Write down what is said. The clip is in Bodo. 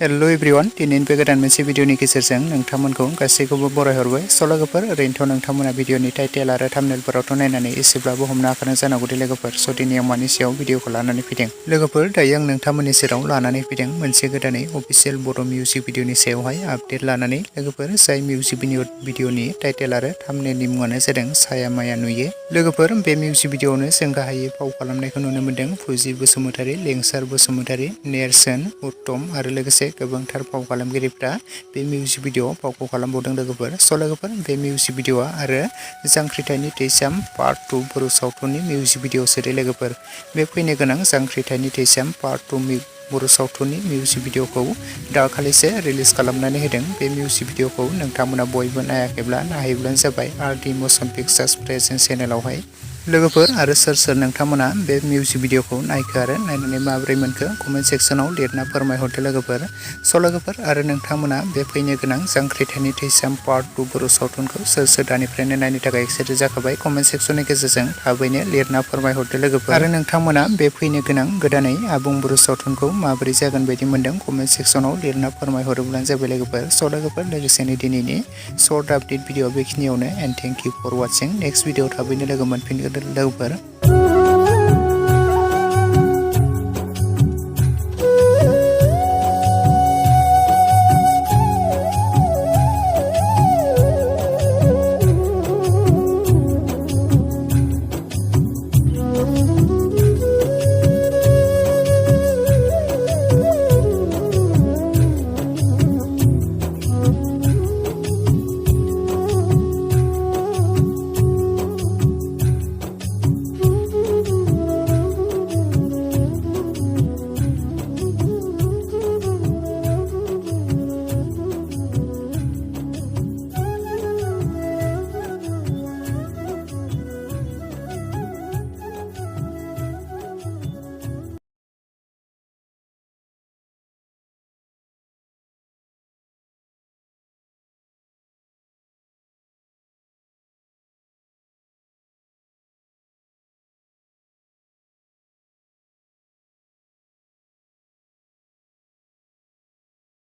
हेलो एवरीवन दिनैनि बे गोदान मोनसे भिडिअनि गेजेरजों नोंथांमोनखौ गासैखौबो बरायहरबाय। स' लोगोफोर ओरैनोथ' नोंथांमोना भिडिअनि टाइटेल आरो थाम्बनेलफोरावथ' नायनानै एसेब्लाबो हमनो हाखादों जानांगौ दे लोगोफोर। स' दिनै आं मानि सायाव भिडिअखौ लानानै फैदों लोगोफोर, दायो आं नोंथांमोननि सेराव लानानै फैदों मोनसे गोदानै अफिसियेल बड' मिउजिक भिडिअनि सायावहाय आपडेट लानानै लोगोफोर। जाय मिउजिक भिडिअनि टाइटेल आरो थाम्बनेलनि मुङानो जादों साया माया नुयो। लोगोफोर बे मिउजिक भिडिअआवनो जों गाहायै फाव खालामनायखौ नुनो मोन्दों फुजि बसुमतारी, लिंसार बसुमतारी, नेरसोन, उत्तम आरो लोगोसे गोबांथार फाव खालामगिरिफ्रा बे मिउजिक भिडिअआव फावखौ खालामबावदों लोगोफोर। स' लोगोफोर बे मिउजिक भिडिअआ आरो जांख्रिथायनि थैसाम पार्ट 2 बर' सावथुननि मिउजिक भिडिअ सोदो लोगोफोर। बे फैनो गोनां जांख्रिथायनि थैसाम पार्ट 2 बर' सावथुननि मिउजिक भिडिअखौ दाखालिसो रिलिज खालामनानै होदों। बे मिउजिक भिडिअखौ नोंथांमोना बयबो नायाखैब्ला नायहैब्लानो जाबाय आरडि मसन पिक्चार्स प्रेजेन्ट चेनेलावहाय लोगोफोर। आरो सोर सोर नोंथांमोना बे मिउजिक भिडिअखौ नायखो आरो नायनानै माबोरै मोनखो कमेन्ट सेक्सनाव लिरना फोरमायहरदो लोगोफोर। स' लोगोफोर आरो नोंथांमोना बे फैनो गोनां जांख्रिथायनि थैसाम पार्ट 2 बर' सावथुनखौ सोर सोर दानिफ्रायनो नायनो थाखाय एक्साइटेड जाखाबाय कमेन्ट सेक्सननि गेजेरजों थाबैनो लिरना फोरमायहरदो लोगोफोर। आरो नोंथांमोना बे फैनो गोनां गोदानै आबुं बर' सावथुनखौ माबोरै जागोन बायदि मोन्दों कमेन्ट सेक्सनाव लिरना फोरमायहरोब्लानो जाबाय लोगोफोर। स' लोगोफोर लोगोसेनो दिनैनि सर्ट आपडेट भिडिअ बेखिनियावनो and thank you for watching. Next video थाबैनो लोगो मोनफिनगोन लोगोफोर।